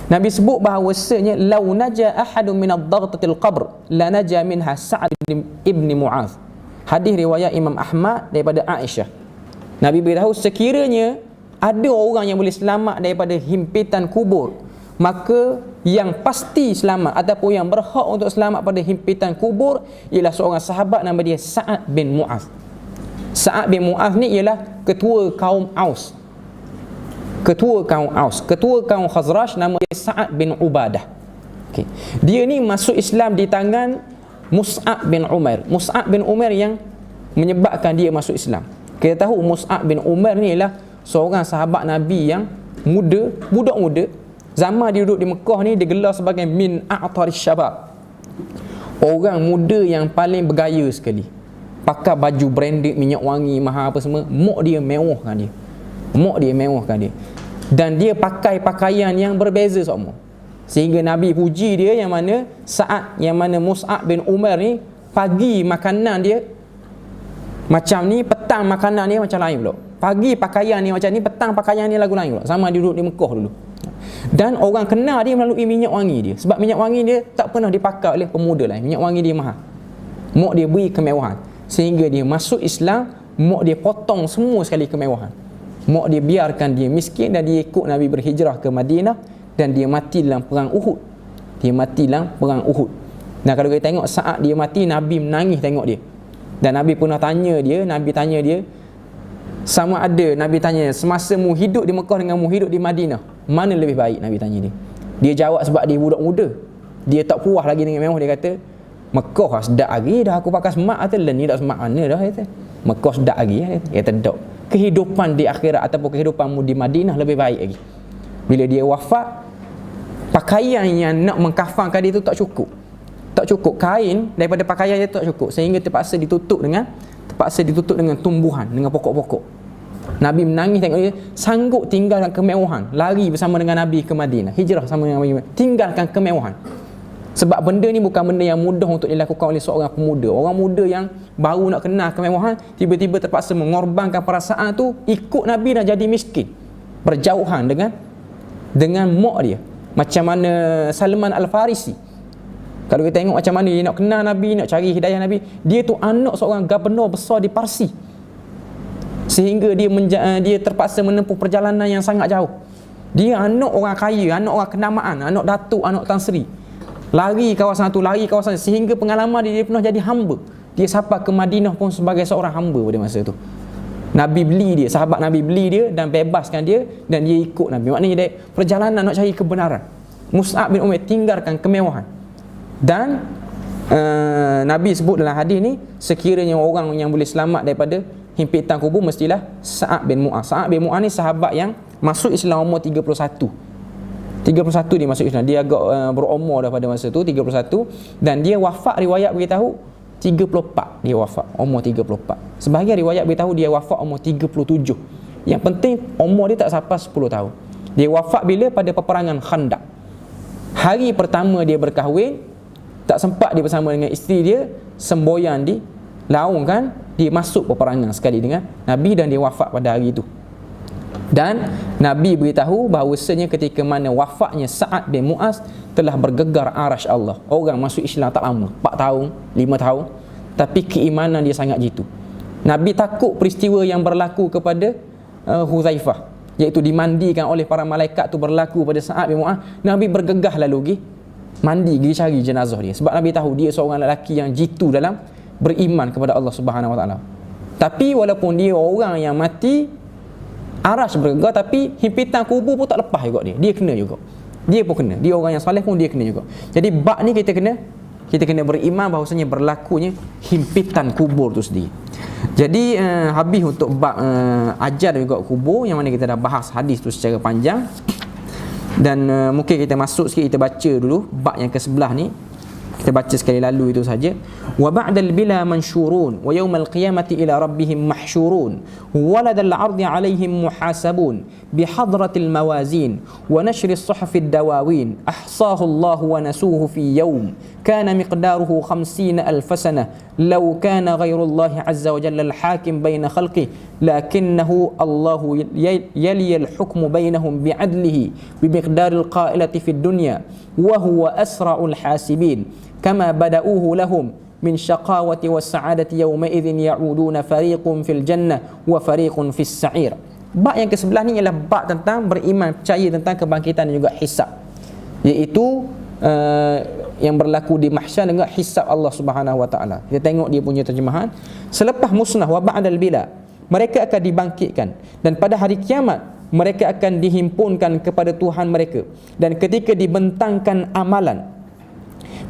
[SPEAKER 1] Nabi sebut bahawasanya lau naja ahadun min ad-daghtatil qabr la naja minha Sa'ad ibn Mu'adh. Hadis riwayat Imam Ahmad daripada Aisyah. Nabi beritahu sekiranya ada orang yang boleh selamat daripada himpitan kubur, maka yang pasti selamat ataupun yang berhak untuk selamat pada himpitan kubur ialah seorang sahabat nama dia Sa'ad bin Mu'adh. Sa'ad bin Mu'adh ni ialah ketua kaum Aus. Ketua kaum Khazraj, nama dia Sa'ad bin Ubadah. Okay. Dia ni masuk Islam di tangan Mus'ab bin Umair. Mus'ab bin Umair yang menyebabkan dia masuk Islam. Kita tahu Mus'ab bin Umair ni ialah seorang sahabat Nabi yang budak muda. Zaman dia duduk di Mekah ni digelar sebagai min a'taris syabab, orang muda yang paling bergaya sekali. Pakai baju branded, minyak wangi, mahal apa semua. Mok dia mewahkan dia. Dan dia pakai pakaian yang berbeza semua. Sehingga Nabi puji dia yang mana Mus'ab bin Umair ni pagi makanan dia macam ni, petang makanan dia macam lain pula. Pagi pakaian ni macam ni, petang pakaian ni lagu lain pula. Sama dia duduk di Mekah dulu. Dan orang kenal dia melalui minyak wangi dia. Sebab minyak wangi dia tak pernah dipakai oleh pemuda lain. Minyak wangi dia mahal. Mok dia beri kemewahan. Sehingga dia masuk Islam, mok dia potong semua sekali kemewahan. Mok dia biarkan dia miskin dan dia ikut Nabi berhijrah ke Madinah, dan dia mati dalam perang Uhud. Dan kalau kita tengok saat dia mati, Nabi menangis tengok dia. Dan Nabi pernah tanya dia, sama ada Nabi tanya, semasa mu hidup di Mekah dengan mu hidup di Madinah, mana lebih baik? Nabi tanya dia. Dia jawab sebab dia budak muda, dia tak puas lagi dengan mewah. Dia kata, Mekah sedap lagi dah aku pakai semak. Kata ni dah semak mana dah, kata Mekah sedap lagi. Kata tak, kehidupan di akhirat ataupun kehidupanmu di Madinah lebih baik lagi. Bila dia wafat, pakaian yang nak mengkafankan dia tu tak cukup. Kain daripada pakaian dia tak cukup, sehingga terpaksa ditutup dengan tumbuhan, dengan pokok-pokok. Nabi menangis tengok dia sanggup tinggalkan kemewahan, lari bersama dengan Nabi ke Madinah, hijrah sama dengan Nabi, tinggalkan kemewahan. Sebab benda ni bukan benda yang mudah untuk dilakukan oleh seorang pemuda. Orang muda yang baru nak kenal kemewahan, tiba-tiba terpaksa mengorbankan perasaan tu, ikut Nabi dan jadi miskin, berjauhan dengan mak dia. Macam mana Salman Al-Farisi. Kalau kita tengok macam mana dia nak kenal Nabi, nak cari hidayah Nabi, dia tu anak seorang gubernur besar di Parsi. Sehingga dia terpaksa menempuh perjalanan yang sangat jauh. Dia anak orang kaya, anak orang kenamaan, anak datuk, anak Tan Sri. Lari kawasan tu, sehingga pengalaman dia pernah jadi hamba. Dia sampai ke Madinah pun sebagai seorang hamba pada masa tu. Nabi beli dia, sahabat Nabi beli dia dan bebaskan dia, dan dia ikut Nabi. Maknanya dia perjalanan nak cari kebenaran. Mus'ab bin Umair tinggalkan kemewahan. Dan Nabi sebut dalam hadis ni, sekiranya orang yang boleh selamat daripada himpitan kubur mestilah Sa'ad bin Mu'adh. Sa'ad bin Mu'adh ni sahabat yang masuk Islam umur 31 dia masuk Islam. Dia agak berumur dah pada masa tu, 31. Dan dia wafat, riwayat beritahu 34. Dia wafat umur 34. Sebahagian riwayat beritahu dia wafat umur 37. Yang penting umur dia tak sampai 10 tahun. Dia wafat bila? Pada peperangan Khandaq. Hari pertama dia berkahwin, tak sempat dia bersama dengan isteri dia, semboyan di Laung kan,
[SPEAKER 2] dia masuk peperangan sekali dengan Nabi dan dia wafat pada hari itu. Dan Nabi beritahu bahawasanya ketika mana wafatnya Sa'ad bin Mu'az telah bergegar arasy Allah. Orang masuk Islam tak lama, 4 tahun, 5 tahun, tapi keimanan dia sangat jitu. Nabi takut peristiwa yang berlaku kepada Huzaifah, iaitu dimandikan oleh para malaikat tu berlaku pada Sa'ad bin Mu'az. Nabi bergegah lalu pergi mandi, pergi cari jenazah dia, sebab Nabi tahu dia seorang lelaki yang jitu dalam beriman kepada Allah Subhanahu Wa Taala. Tapi walaupun dia orang yang mati, arasy bergegar, tapi himpitan kubur pun tak lepas juga dia kena juga. Dia pun kena. Dia orang yang soleh pun dia kena juga. Jadi bab ni kita kena beriman bahawasanya berlakunya himpitan kubur tu sendiri. Jadi habis untuk bab ajal juga kubur, yang mana kita dah bahas hadis tu secara panjang. Dan mungkin kita masuk sikit, kita baca dulu bab yang ke-11 ni. Kita baca sekali lalu itu saja. Wa ba'dal bila mansyurun wa yaumal qiyamati ila rabbihim mahsyurun waladal 'ardi 'alaihim muhasabun bihadratil mawazin wa nashri as-suhufid dawawin ahsahu Allah wa nasuhu fi yaum kana miqdaruhu 50,000 sanah law kana ghayrullahi 'azza wa jalla al-hakim baina khalqihi lakinnahu Allahu yali al-hukmu bainahum bi'adlihi bimiqdaril qailati fid dunya wa huwa asra'ul hasibin kama bada'uhu lahum min syaqawati was sa'adati yawma idzin ya'uduna fariqun fil jannah wa fariqun fis sa'ir. Bab yang ke-11 ni ialah bab tentang beriman, percaya tentang kebangkitan dan juga hisab, iaitu yang berlaku di mahsyar dan juga hisab Allah Subhanahu Wa Taala. Kita tengok dia punya terjemahan. Selepas musnah wa ba'dal bila, mereka akan dibangkitkan, dan pada hari kiamat mereka akan dihimpunkan kepada Tuhan mereka, dan ketika dibentangkan amalan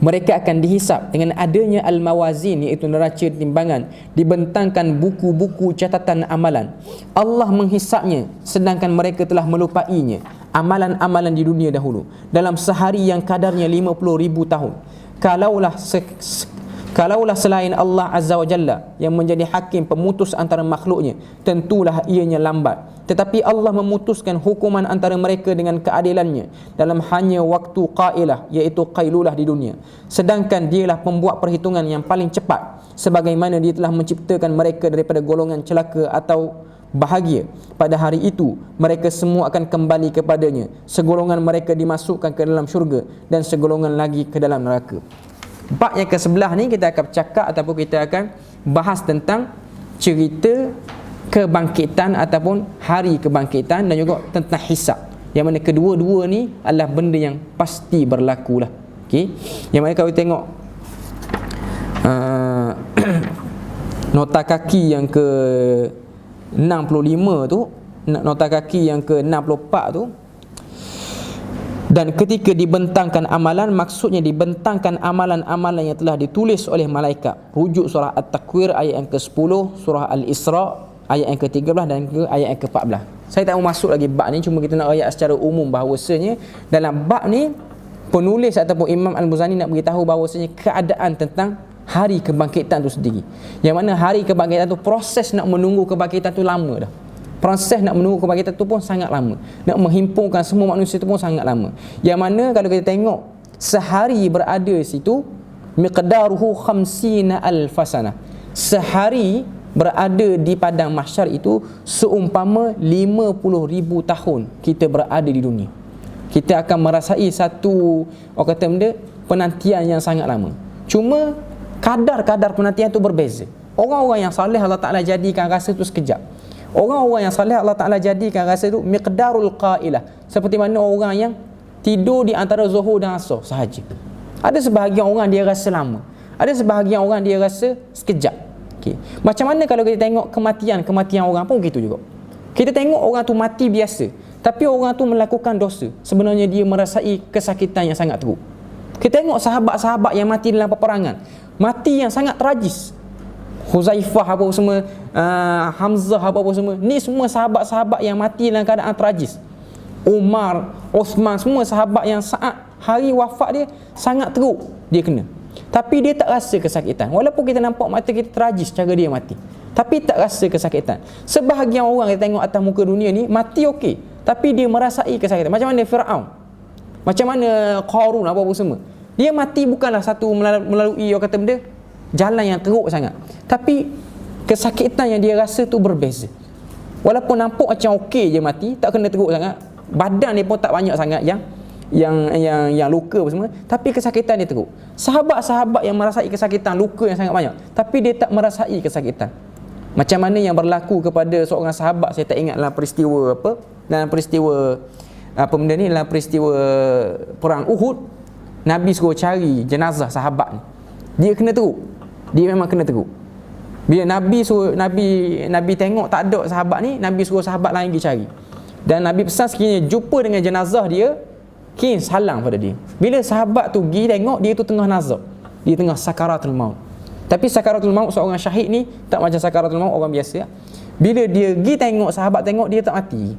[SPEAKER 2] mereka akan dihisap dengan adanya al-mawazin, iaitu neraca timbangan, dibentangkan buku-buku catatan amalan. Allah menghisapnya sedangkan mereka telah melupainya amalan-amalan di dunia dahulu dalam sehari yang kadarnya 50,000 tahun. Kalaulah selain Allah Azza wa Jalla yang menjadi hakim pemutus antara makhluknya, tentulah ianya lambat. Tetapi Allah memutuskan hukuman antara mereka dengan keadilannya dalam hanya waktu qailah, iaitu qailulah di dunia. Sedangkan dialah pembuat perhitungan yang paling cepat, sebagaimana dia telah menciptakan mereka daripada golongan celaka atau bahagia. Pada hari itu mereka semua akan kembali kepadanya. Segolongan mereka dimasukkan ke dalam syurga dan segolongan lagi ke dalam neraka. Bab yang ke-11 ni kita akan cakap ataupun kita akan bahas tentang cerita kebangkitan ataupun hari kebangkitan dan juga tentang hisab, yang mana kedua-dua ni adalah benda yang pasti berlaku lah. Okay? Yang mana kalau tengok nota kaki yang ke 65 tu, nota kaki yang ke 64 tu, dan ketika dibentangkan amalan, maksudnya dibentangkan amalan-amalan yang telah ditulis oleh malaikat. Rujuk surah At-Takwir ayat yang ke-10, surah Al-Isra ayat yang ke-13 dan ayat yang ke-14. Saya tak mau masuk lagi bab ni, cuma kita nak ayat secara umum bahawasanya dalam bab ni penulis ataupun Imam Al-Muzani nak beritahu bahawasanya keadaan tentang hari kebangkitan tu sendiri. Yang mana hari kebangkitan tu, proses nak menunggu kebangkitan tu lama dah. Proses nak menunggu kebangkitan tu pun sangat lama. Nak menghimpunkan semua manusia tu pun sangat lama. Yang mana kalau kita tengok sehari berada situ, miqdaruhu 50,000 sanah. Sehari berada di padang mahsyar itu seumpama 50,000 tahun kita berada di dunia. Kita akan merasai satu, orang kata benda, penantian yang sangat lama. Cuma kadar-kadar penantian tu berbeza. Orang-orang yang salih Allah Ta'ala jadikan rasa tu sekejap. Orang-orang yang salih Allah Ta'ala jadikan rasa tu miqdarul qailah, seperti mana orang yang tidur di antara zuhur dan asar sahaja. Ada sebahagian orang dia rasa lama, ada sebahagian orang dia rasa sekejap. Okay. Macam mana kalau kita tengok kematian orang pun gitu juga. Kita tengok orang tu mati biasa, tapi orang tu melakukan dosa, sebenarnya dia merasai kesakitan yang sangat teruk. Kita tengok sahabat-sahabat yang mati dalam peperangan, mati yang sangat tragis. Huzaifah apa semua, Hamzah apa semua, ni semua sahabat-sahabat yang mati dalam keadaan tragis. Umar, Osman, semua sahabat yang saat hari wafat dia sangat teruk dia kena, tapi dia tak rasa kesakitan. Walaupun kita nampak mata kita tragis cara dia mati, tapi tak rasa kesakitan. Sebahagian orang kita tengok atas muka dunia ni mati okey, tapi dia merasai kesakitan. Macam mana Firaun, macam mana Qarun apa semua, dia mati bukanlah satu melalui orang kata benda jalan yang teruk sangat, tapi kesakitan yang dia rasa tu berbeza. Walaupun nampak macam okey je mati, tak kena teruk sangat, badan dia pun tak banyak sangat yang luka apa semua, tapi kesakitan dia teruk. Sahabat-sahabat yang merasai kesakitan, luka yang sangat banyak, tapi dia tak merasai kesakitan. Macam mana yang berlaku kepada seorang sahabat, saya tak ingat dalam peristiwa apa, dalam peristiwa apa benda ni, dalam peristiwa perang Uhud, Nabi suruh cari jenazah sahabat ni. Dia kena teruk. Dia memang kena teruk. Bila Nabi tengok tak ada sahabat ni, Nabi suruh sahabat lain pergi cari. Dan Nabi pesan sekiranya jumpa dengan jenazah dia, kini salang pada dia. Bila sahabat tu pergi tengok, dia tu tengah nazak, dia tengah sakaratul maut. Tapi sakaratul maut seorang syahid ni tak macam sakaratul maut orang biasa. Bila dia pergi tengok, sahabat tengok, dia tak mati.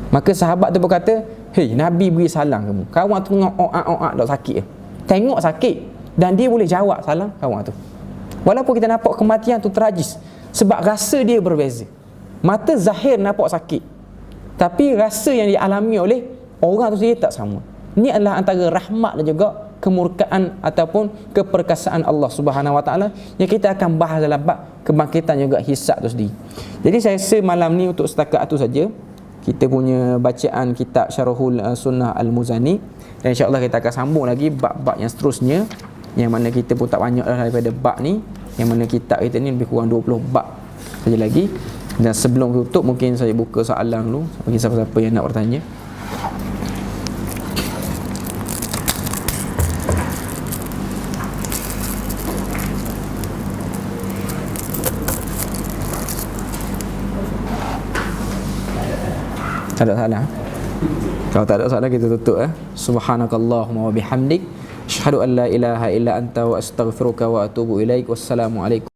[SPEAKER 2] Maka sahabat tu berkata, "Hei, Nabi beri salam kamu. Kawan tu tengok oak tak sakit. Tengok sakit dan dia boleh jawab salam kawan tu." Walaupun kita nampak kematian tu tragis, sebab rasa dia berbeza. Mata zahir nampak sakit, tapi rasa yang dialami oleh orang tu sendiri tak sama. Ini adalah antara rahmat dan juga kemurkaan ataupun keperkasaan Allah Subhanahu Wa Taala yang kita akan bahas dalam bab kebangkitan juga hisab tu sendiri. Jadi saya rasa malam ni untuk setakat itu saja kita punya bacaan kitab Syarahul Sunnah Al-Muzani, dan insya-Allah kita akan sambung lagi bab-bab yang seterusnya, yang mana kita pun tak banyak daripada bab ni, yang mana kitab kita ni lebih kurang 20 bab saja lagi. Dan sebelum tutup, mungkin saya buka soalan dulu bagi siapa-siapa yang nak bertanya. Tak ada soalan? Kalau tak ada soalan, kita tutup. Subhanakallahumma wa bihamdik, asyhadu an la ilaha illa anta wa astaghfiruka wa atubu ilaik. Wassalamualaikum.